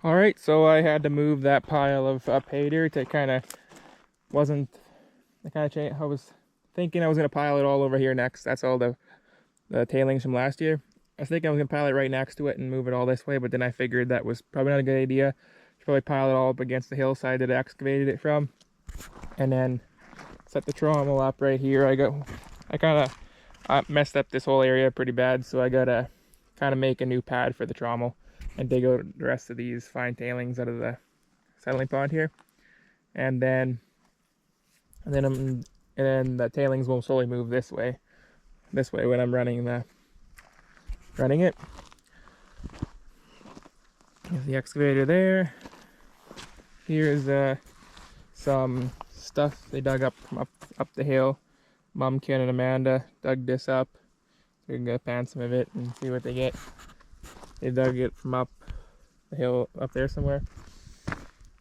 Alright, so I had to move that pile of hay dirt. It kind of wasn't, I kind of changed. I was thinking I was going to pile it all over here next. That's all the tailings from last year. I was thinking I was going to pile it right next to it and move it all this way, but then I figured that was probably not a good idea. Should probably pile it all up against the hillside that I excavated it from, and then set the trommel up right here. I kind of messed up this whole area pretty bad, so I gotta kind of make a new pad for the trommel and dig out the rest of these fine tailings out of the settling pond here, and then the tailings will slowly move this way when I'm running it. There's the excavator there. Here's some stuff they dug up from up the hill. Mom, Ken, and Amanda dug this up. So we can go pan some of it and see what they get. They dug it from up the hill up there somewhere.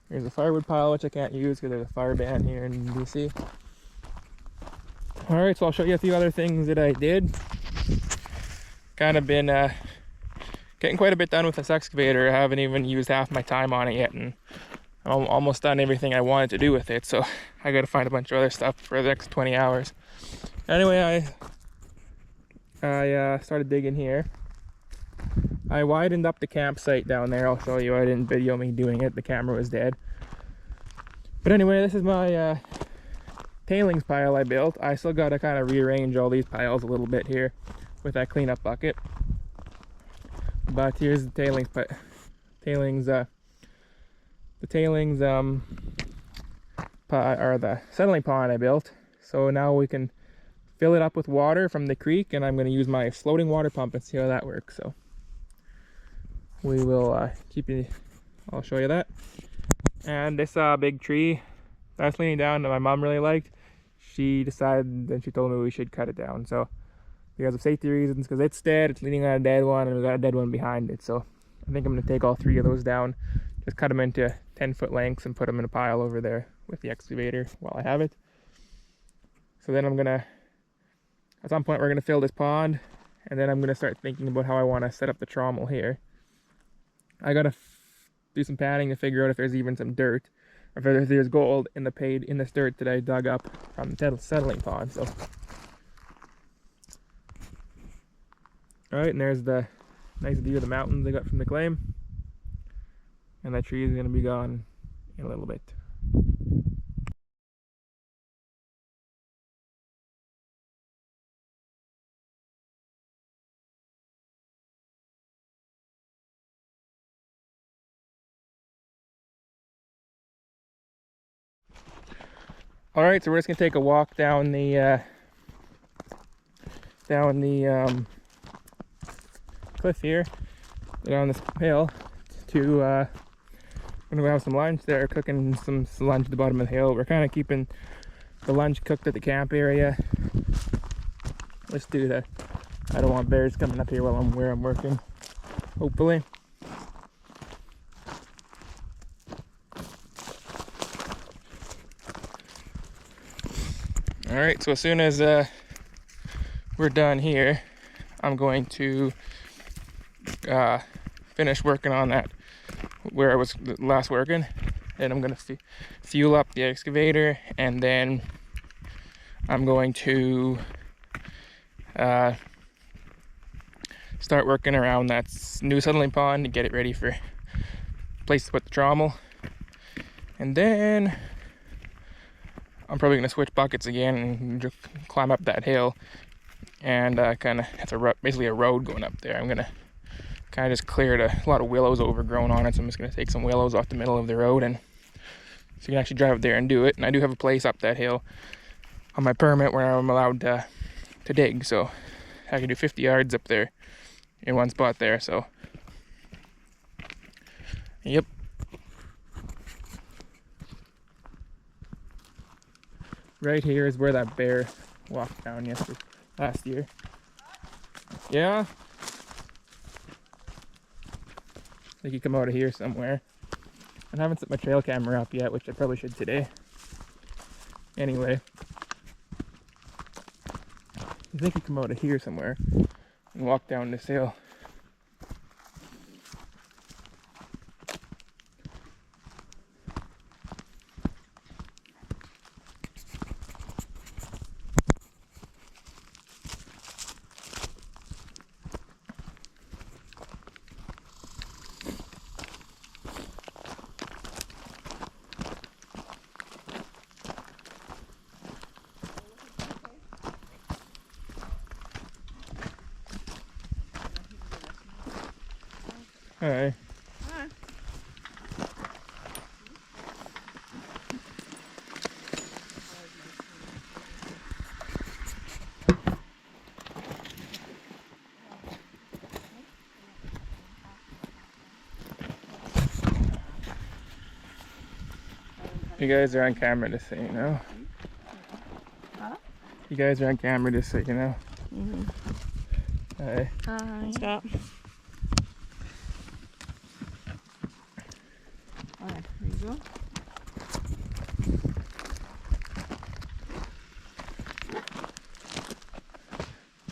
Here's a firewood pile, which I can't use because there's a fire ban here in BC. Alright, so I'll show you a few other things that I did. Kind of been getting quite a bit done with this excavator. I haven't even used half my time on it yet, and I'm almost done everything I wanted to do with it, so I gotta find a bunch of other stuff for the next 20 hours. Anyway, I started digging here. I widened up the campsite down there. I'll show you. I didn't video me doing it. The camera was dead. But anyway, this is my tailings pile I built. I still gotta kind of rearrange all these piles a little bit here with that cleanup bucket. But here's the tailings or the settling pond I built. So now we can fill it up with water from the creek, and I'm going to use my floating water pump and see how that works. So we will I'll show you that. And this big tree that's leaning down that my mom really liked, she decided, and she told me we should cut it down. So because of safety reasons, because it's dead, it's leaning on a dead one, and we got a dead one behind it. So I think I'm going to take all 3 of those down, just cut them into 10-foot lengths and put them in a pile over there with the excavator while I have it. So then at some point we're going to fill this pond, and then I'm going to start thinking about how I want to set up the trommel here. I got to do some padding to figure out if there's even some dirt, or if there's gold in this dirt that I dug up from the settling pond. So alright, and there's the nice view of the mountains I got from the claim. And that tree is going to be gone in a little bit. Alright, so we're just going to take a walk down the cliff here, down this hill to I'm gonna go have some lunch there, cooking some lunch at the bottom of the hill. We're kind of keeping the lunch cooked at the camp area. Let's do that. I don't want bears coming up here while I'm working, hopefully. Alright, so as soon as we're done here, I'm going to finish working on that where I was last working, and I'm going to fuel up the excavator, and then I'm going to start working around that new settling pond to get it ready for place to put the trommel. And then I'm probably going to switch buckets again and just climb up that hill, and kind of, it's basically a road going up there. I'm going to kind of just cleared a lot of willows overgrown on it, so I'm just going to take some willows off the middle of the road, and so you can actually drive up there and do it. And I do have a place up that hill on my permit where I'm allowed to dig, so I can do 50 yards up there in one spot there. So yep. Right here is where that bear walked down last year. Yeah, I think he come out of here somewhere. I haven't set my trail camera up yet, which I probably should today. Anyway, I think he come out of here somewhere and walk down this hill. Hi. Hi. You guys are on camera just so you know. Huh? You guys are on camera just so you know. Mm-hmm. Hi. Hi. Stop. Alright, here you go.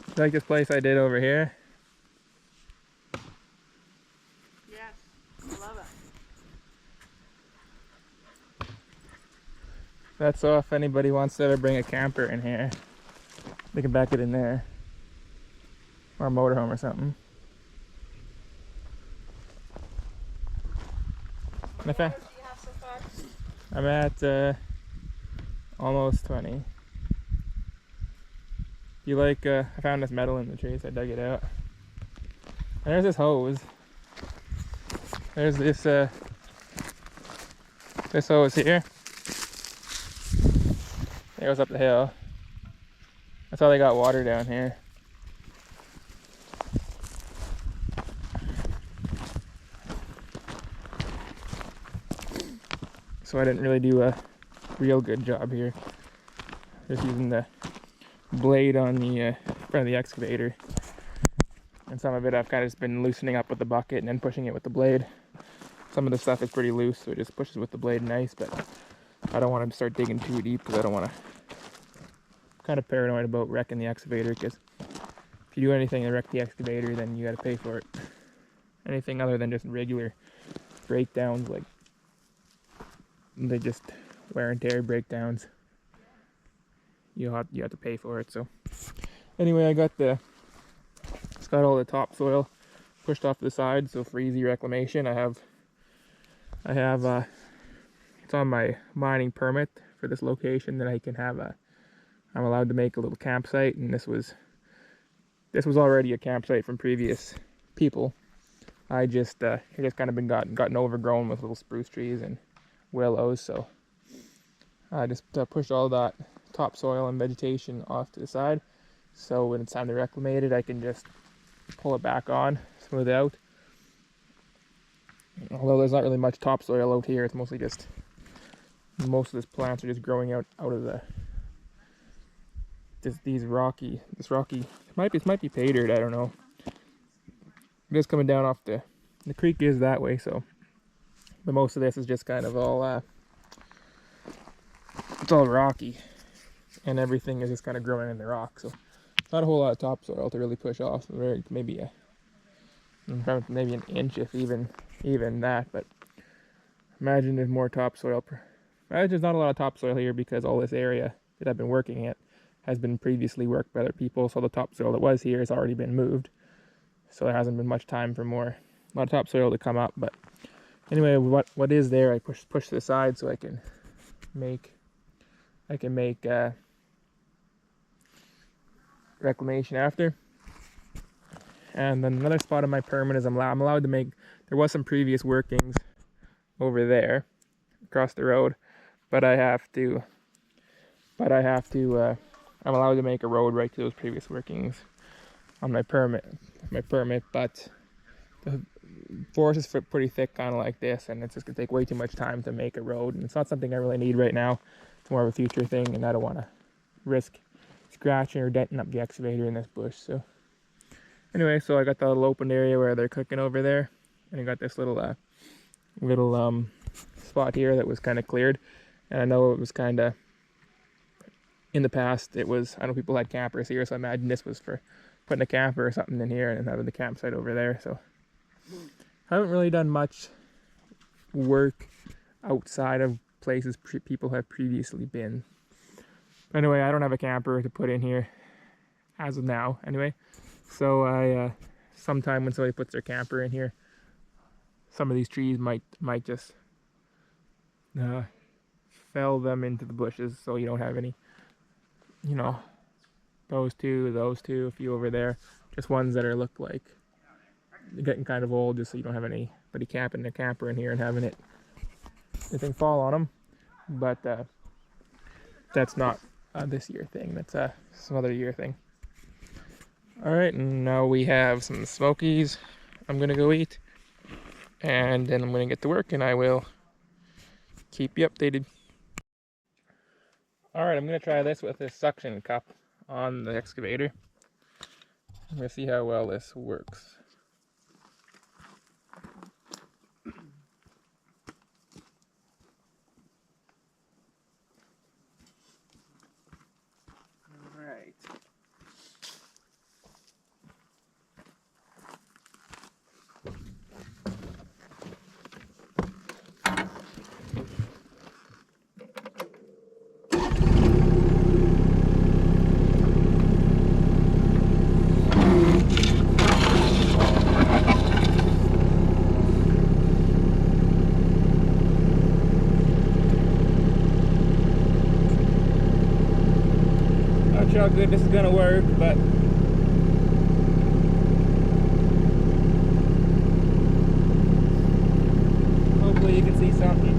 You like this place I did over here? Yes, I love it. That's so if anybody wants to ever bring a camper in here, they can back it in there. Or a motorhome or something. How many hours do you have so far? I'm at almost 20. You like, I found this metal in the tree, so I dug it out. And there's this hose. There's this hose here. It goes up the hill. That's how they got water down here. So I didn't really do a real good job here. Just using the blade on the front of the excavator. And some of it I've kind of just been loosening up with the bucket and then pushing it with the blade. Some of the stuff is pretty loose, so it just pushes with the blade nice, but I don't want to start digging too deep because I don't want to. I'm kind of paranoid about wrecking the excavator, because if you do anything to wreck the excavator, then you got to pay for it. Anything other than just regular breakdowns, like they just wear and tear breakdowns, you have to pay for it. So anyway, it's got all the topsoil pushed off to the side, so for easy reclamation, I have it's on my mining permit for this location that I can have I'm allowed to make a little campsite, and this was already a campsite from previous people. It just kind of been gotten overgrown with little spruce trees and willows, so I just pushed all that topsoil and vegetation off to the side, so when it's time to reclimate it, I can just pull it back on, smooth it out. Although there's not really much topsoil out here, it's mostly just, most of these plants are just growing out of this rocky, it might be pay dirt, I don't know. Just coming down off the creek is that way, so, but most of this is just kind of all, it's all rocky, and everything is just kind of growing in the rock, so not a whole lot of topsoil to really push off. Maybe an inch, if even that. But imagine there's more topsoil. Imagine there's not a lot of topsoil here, because all this area that I've been working at has been previously worked by other people, so the topsoil that was here has already been moved, so there hasn't been much time for a lot of topsoil to come up. But anyway, what is there, I push to the side so I can make reclamation after. And then another spot on my permit is I'm allowed to make, there was some previous workings over there across the road, but I'm allowed to make a road right to those previous workings on my permit, but the forest is pretty thick, kind of like this, and it's just gonna take way too much time to make a road, and it's not something I really need right now. It's more of a future thing, and I don't want to risk scratching or denting up the excavator in this bush. So anyway, so I got the little open area where they're cooking over there, and I got this little spot here that was kind of cleared, and I know it was kind of, in the past it was, I know people had campers here, so I imagine this was for putting a camper or something in here and having the campsite over there. So I haven't really done much work outside of places people have previously been. Anyway, I don't have a camper to put in here as of now anyway, so I sometime when somebody puts their camper in here, some of these trees might just fell them into the bushes, so you don't have any, those two, a few over there, just ones that look like getting kind of old, just so you don't have anybody camping their camper in here and having anything fall on them. But that's not this year thing. That's some other year thing. All right, and now we have some smokies I'm gonna go eat, and then I'm gonna get to work, and I will keep you updated. All right, I'm gonna try this with this suction cup on the excavator. I'm gonna see how well this works. All right. Not sure how good this is gonna work, but hopefully you can see something.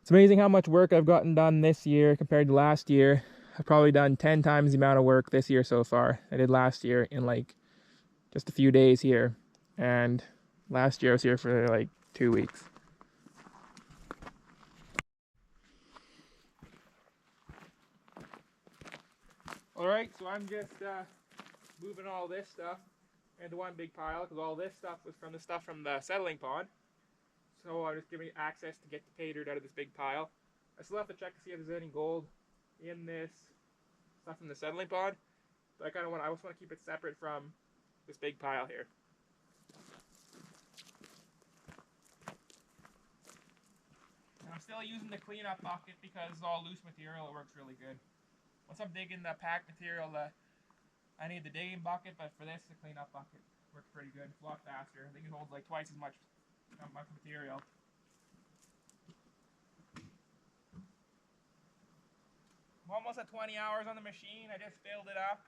It's amazing how much work I've gotten done this year compared to last year. I've probably done 10 times the amount of work this year so far I did last year in like just a few days here. And last year I was here for like 2 weeks. Alright, so I'm just moving all this stuff into one big pile because all this stuff was from the stuff from the settling pond. So I'm just giving it access to get the pay dirt out of this big pile. I still have to check to see if there's any gold in this stuff from the settling pond. But I just want to keep it separate from this big pile here. And I'm still using the cleanup bucket because it's all loose material. It works really good. Once I'm digging the packed material, I need the digging bucket, but for this, the cleanup bucket works pretty good. It's a lot faster. I think it holds like twice as much material. I'm almost at 20 hours on the machine. I just filled it up.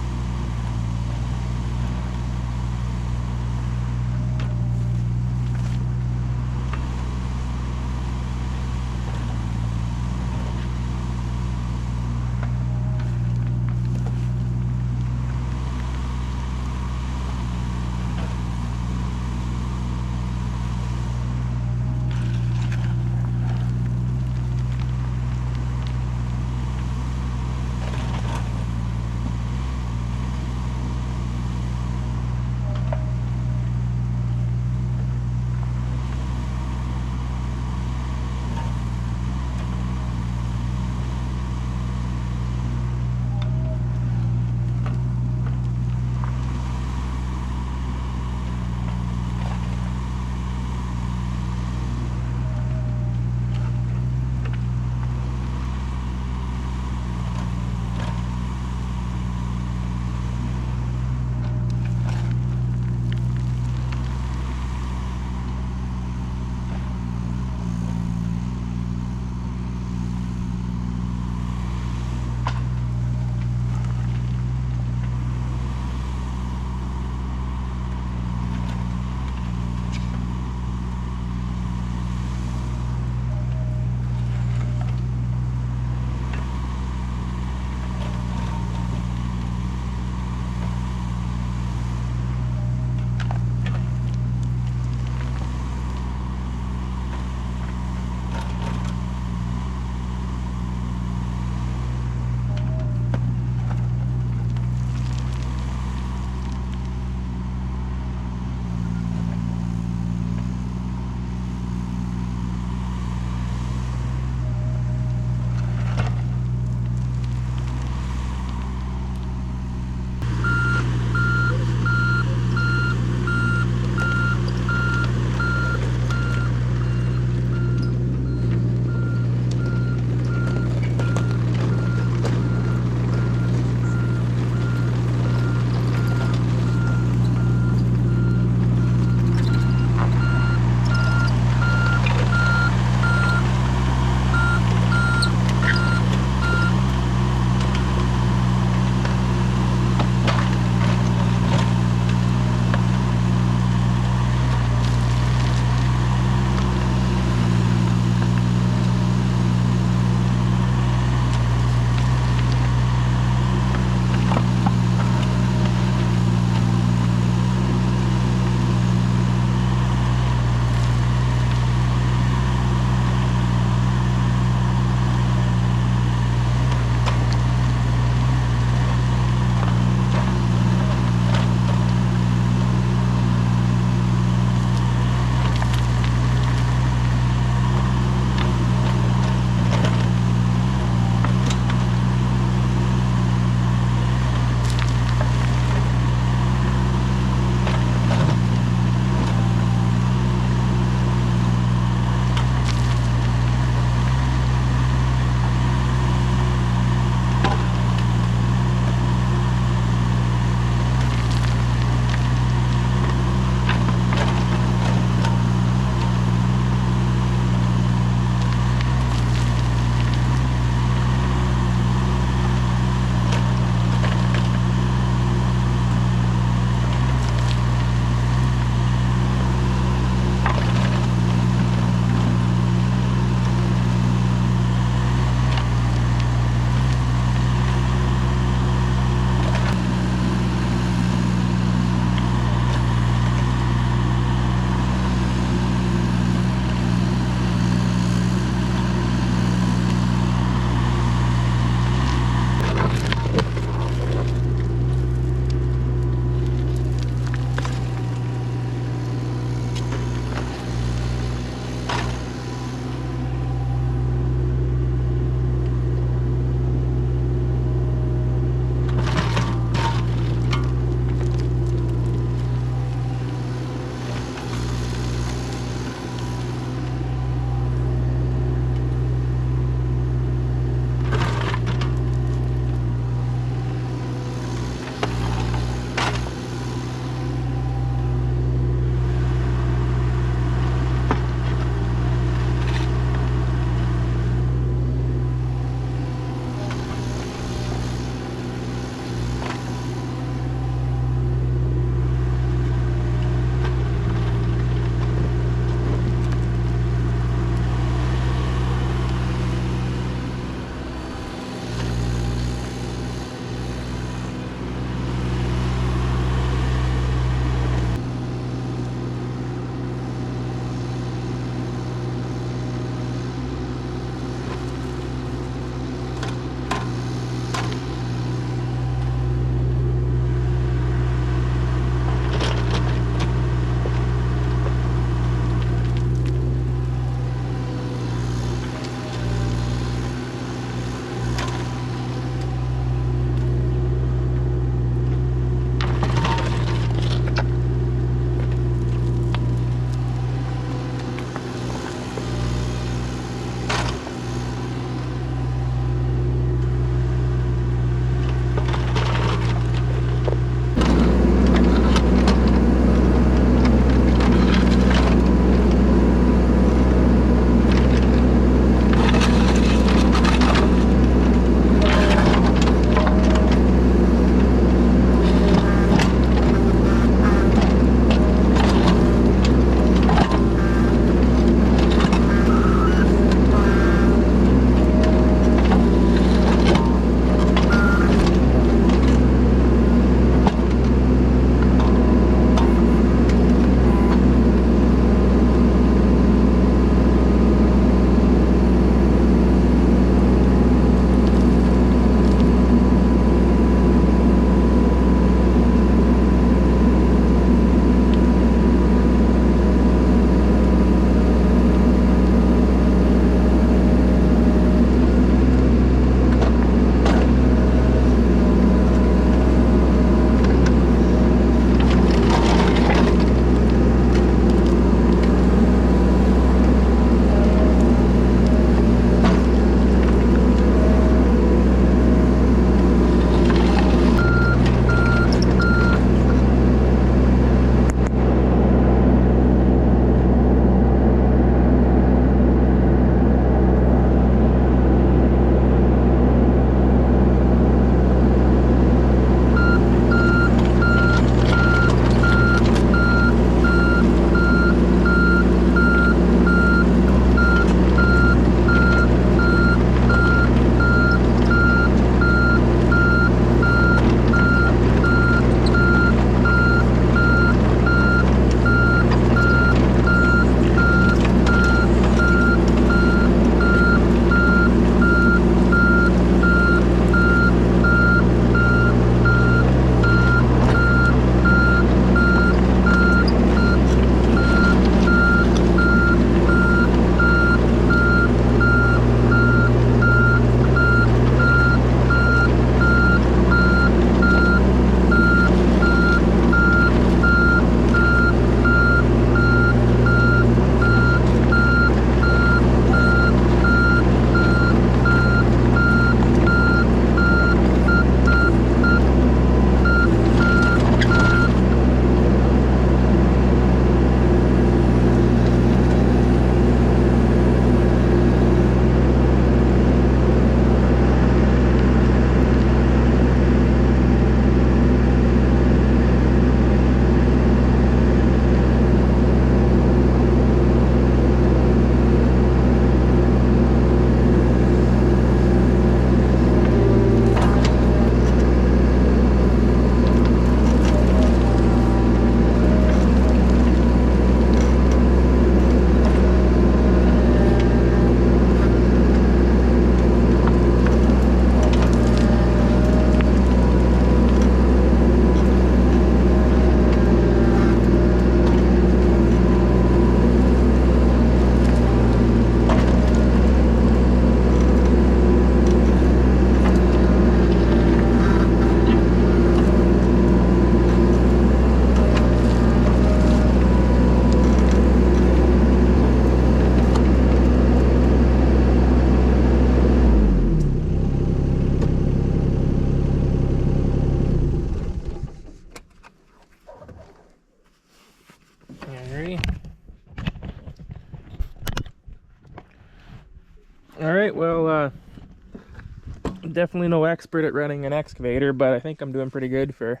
definitely no expert at running an excavator, but I think I'm doing pretty good for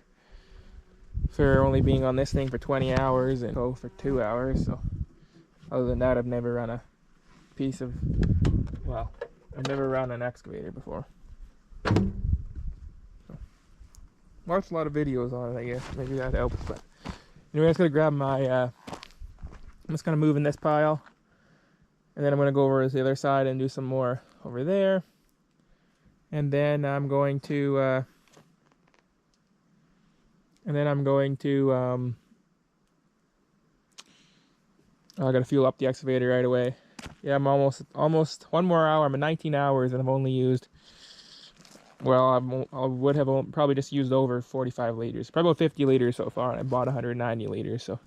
only being on this thing for 20 hours and go for 2 hours. So other than that, I've never run a piece of, well, I've never run an excavator before. So, watched a lot of videos on it, I guess. Maybe that helps. But anyway, I'm just gonna grab my, I'm just gonna move in this pile, and then I'm gonna go over to the other side and do some more over there. And then I'm going to, oh, I gotta fuel up the excavator right away. Yeah, I'm almost 1 more hour. I'm at 19 hours, and I've only used, well, I would have probably just used over 45 liters, probably about 50 liters so far, and I bought 190 liters, so I'm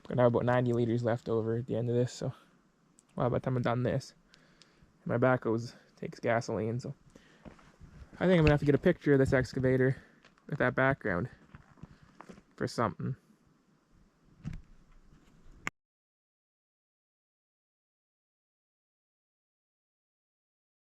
gonna have about 90 liters left over at the end of this. So, well, by the time I'm done this, my backhoe takes gasoline, so I think I'm gonna have to get a picture of this excavator with that background for something.